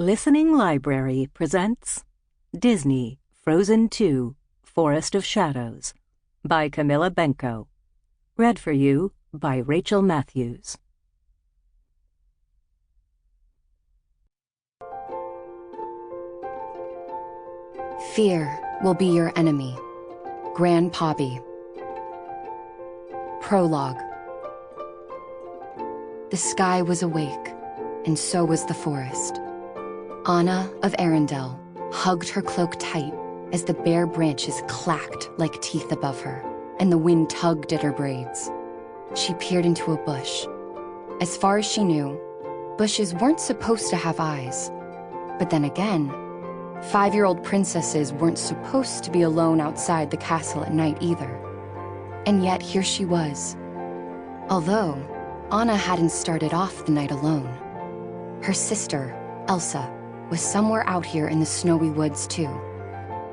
Listening Library presents Disney Frozen 2 Forest of Shadows by Kamilla Benko. Read for you by Rachel Matthews. Fear will be your enemy. Grandpappy. Prologue. The sky was awake, and so was the forest. Anna of Arendelle hugged her cloak tight as the bare branches clacked like teeth above her, and the wind tugged at her braids. She peered into a bush. As far as she knew, bushes weren't supposed to have eyes. But then again, 5-year-old princesses weren't supposed to be alone outside the castle at night either. And yet here she was. Although Anna hadn't started off the night alone. Her sister, Elsa, was somewhere out here in the snowy woods too,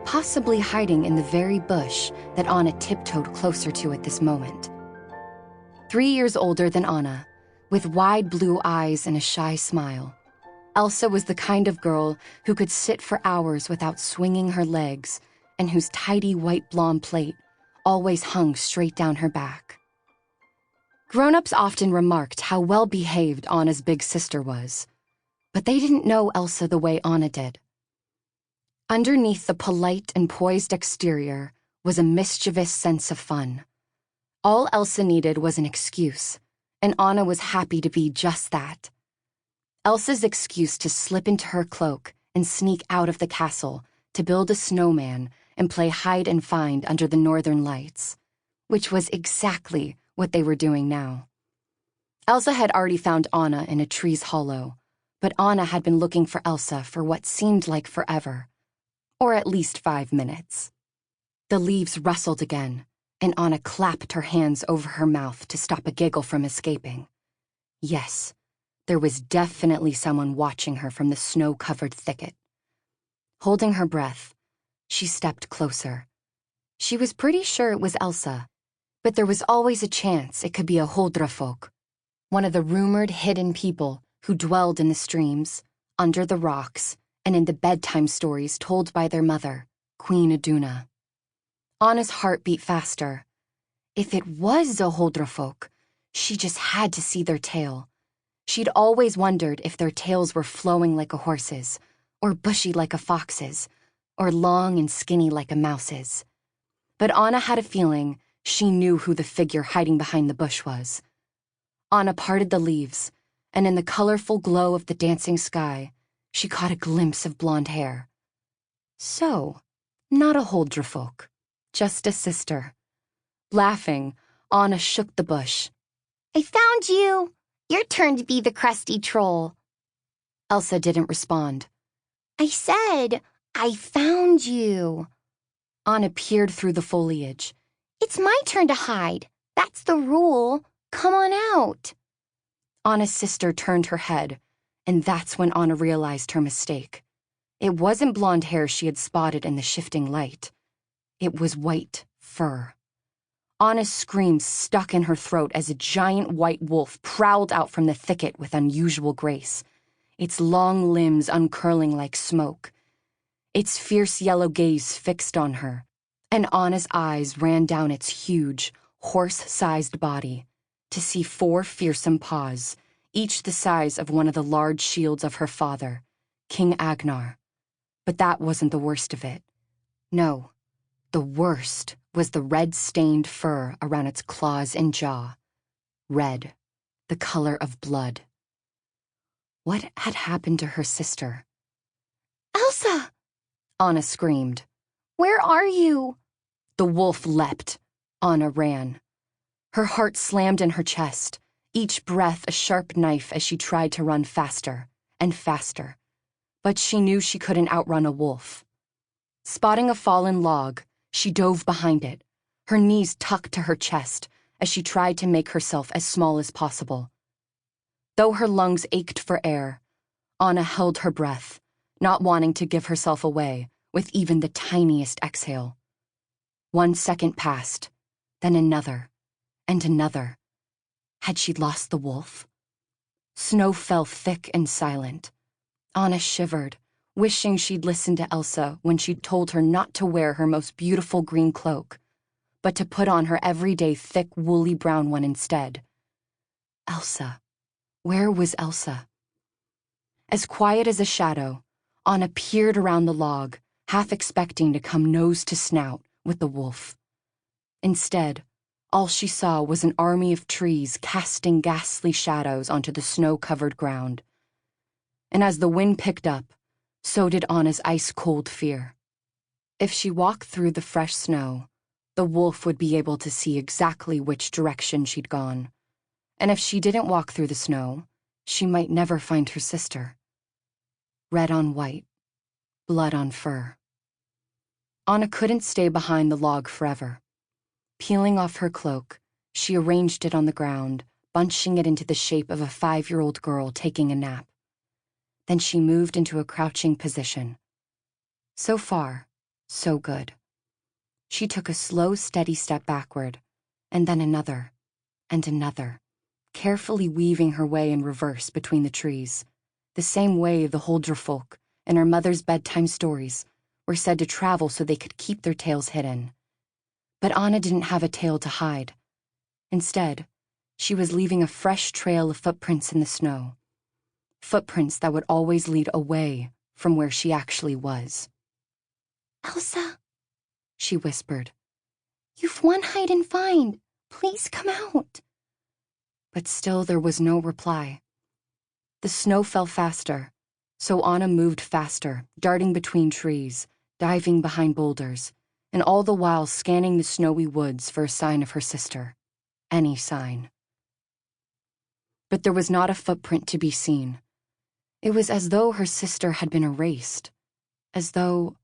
possibly hiding in the very bush that Anna tiptoed closer to at this moment. 3 years older than Anna, with wide blue eyes and a shy smile, Elsa was the kind of girl who could sit for hours without swinging her legs and whose tidy white blonde plait always hung straight down her back. Grown-ups often remarked how well-behaved Anna's big sister was, but they didn't know Elsa the way Anna did. Underneath the polite and poised exterior was a mischievous sense of fun. All Elsa needed was an excuse, and Anna was happy to be just that. Elsa's excuse to slip into her cloak and sneak out of the castle to build a snowman and play hide and find under the northern lights, which was exactly what they were doing now. Elsa had already found Anna in a tree's hollow, but Anna had been looking for Elsa for what seemed like forever, or at least 5 minutes. The leaves rustled again, and Anna clapped her hands over her mouth to stop a giggle from escaping. Yes, there was definitely someone watching her from the snow-covered thicket. Holding her breath, she stepped closer. She was pretty sure it was Elsa, but there was always a chance it could be a Huldrefolk, one of the rumored hidden people who dwelled in the streams, under the rocks, and in the bedtime stories told by their mother, Queen Iduna. Anna's heart beat faster. If it was a Huldrefolk, she just had to see their tail. She'd always wondered if their tails were flowing like a horse's, or bushy like a fox's, or long and skinny like a mouse's. But Anna had a feeling she knew who the figure hiding behind the bush was. Anna parted the leaves, and in the colorful glow of the dancing sky, she caught a glimpse of blonde hair. So, not a Huldrefolk, just a sister. Laughing, Anna shook the bush. I found you! Your turn to be the crusty troll. Elsa didn't respond. I said, I found you. Anna peered through the foliage. It's my turn to hide. That's the rule. Come on out. Anna's sister turned her head, and that's when Anna realized her mistake. It wasn't blonde hair she had spotted in the shifting light. It was white fur. Anna's scream stuck in her throat as a giant white wolf prowled out from the thicket with unusual grace, its long limbs uncurling like smoke. Its fierce yellow gaze fixed on her, and Anna's eyes ran down its huge, horse-sized body to see 4 fearsome paws, each the size of one of the large shields of her father, King Agnar. But that wasn't the worst of it. No, the worst was the red-stained fur around its claws and jaw. Red, the color of blood. What had happened to her sister? Elsa! Anna screamed. Where are you? The wolf leapt. Anna ran. Her heart slammed in her chest, each breath a sharp knife as she tried to run faster and faster. But she knew she couldn't outrun a wolf. Spotting a fallen log, she dove behind it, her knees tucked to her chest as she tried to make herself as small as possible. Though her lungs ached for air, Anna held her breath, not wanting to give herself away with even the tiniest exhale. 1 second passed, then another, and another. Had she lost the wolf? Snow fell thick and silent. Anna shivered, wishing she'd listened to Elsa when she'd told her not to wear her most beautiful green cloak, but to put on her everyday thick, woolly brown one instead. Elsa. Where was Elsa? As quiet as a shadow, Anna peered around the log, half expecting to come nose to snout with the wolf. Instead, all she saw was an army of trees casting ghastly shadows onto the snow-covered ground. And as the wind picked up, so did Anna's ice-cold fear. If she walked through the fresh snow, the wolf would be able to see exactly which direction she'd gone. And if she didn't walk through the snow, she might never find her sister. Red on white, blood on fur. Anna couldn't stay behind the log forever. Peeling off her cloak, she arranged it on the ground, bunching it into the shape of a 5-year-old girl taking a nap. Then she moved into a crouching position. So far, so good. She took a slow, steady step backward, and then another, and another, carefully weaving her way in reverse between the trees, the same way the Huldrefolk and her mother's bedtime stories were said to travel so they could keep their tails hidden. But Anna didn't have a tail to hide. Instead, she was leaving a fresh trail of footprints in the snow. Footprints that would always lead away from where she actually was. Elsa, She whispered. you've won hide and find. Please come out. But still there was no reply. The snow fell faster, so Anna moved faster, darting between trees, diving behind boulders, and all the while scanning the snowy woods for a sign of her sister. Any sign. But there was not a footprint to be seen. It was as though her sister had been erased. As though...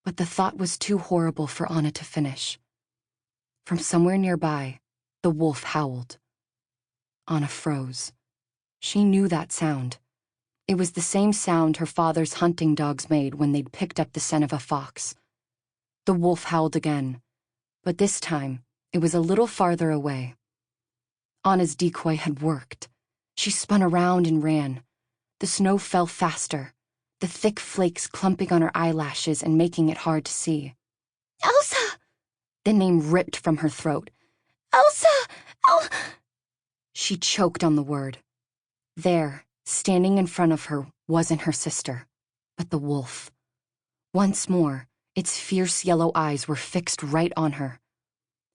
But the thought was too horrible for Anna to finish. From somewhere nearby, the wolf howled. Anna froze. She knew that sound. It was the same sound her father's hunting dogs made when they'd picked up the scent of a fox. The wolf howled again, but this time it was a little farther away. Anna's decoy had worked. She spun around and ran. The snow fell faster, the thick flakes clumping on her eyelashes and making it hard to see. Elsa! The name ripped from her throat. Elsa! She choked on the word. There, standing in front of her, wasn't her sister, but the wolf. Once more, its fierce yellow eyes were fixed right on her.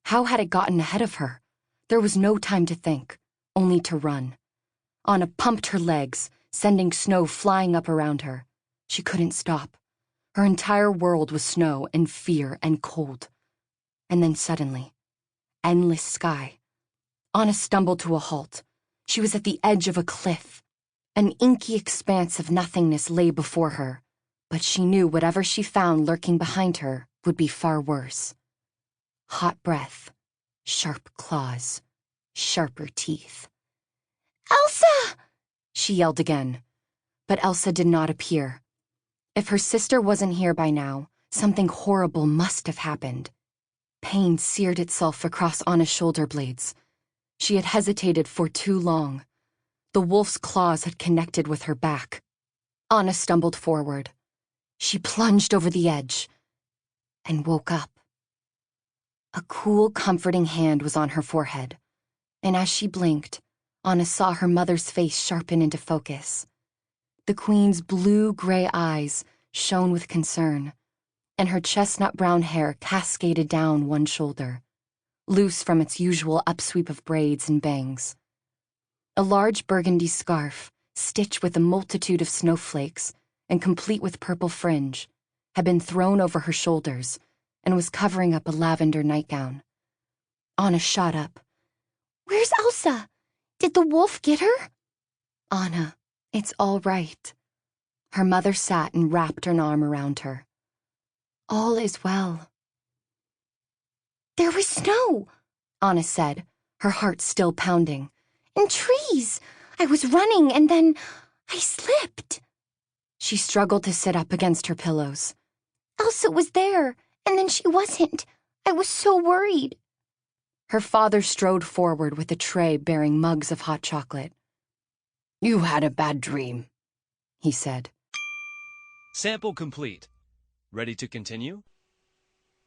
How had it gotten ahead of her? There was no time to think, only to run. Anna pumped her legs, sending snow flying up around her. She couldn't stop. Her entire world was snow and fear and cold. And then suddenly, endless sky. Anna stumbled to a halt. She was at the edge of a cliff. An inky expanse of nothingness lay before her, but she knew whatever she found lurking behind her would be far worse. Hot breath, sharp claws, sharper teeth. Elsa! She yelled again, but Elsa did not appear. If her sister wasn't here by now, something horrible must have happened. Pain seared itself across Anna's shoulder blades. She had hesitated for too long. The wolf's claws had connected with her back. Anna stumbled forward. She plunged over the edge and woke up. A cool, comforting hand was on her forehead, and as she blinked, Anna saw her mother's face sharpen into focus. The queen's blue-gray eyes shone with concern, and her chestnut-brown hair cascaded down one shoulder, loose from its usual upsweep of braids and bangs. A large burgundy scarf, stitched with a multitude of snowflakes and complete with purple fringe, had been thrown over her shoulders and was covering up a lavender nightgown. Anna shot up. Where's Elsa? Did the wolf get her? Anna, it's all right. Her mother sat and wrapped an arm around her. All is well. There was snow, Anna said, her heart still pounding. And trees. I was running and then I slipped. She struggled to sit up against her pillows. Elsa was there, and then she wasn't. I was so worried. Her father strode forward with a tray bearing mugs of hot chocolate. You had a bad dream, he said. Sample complete. Ready to continue?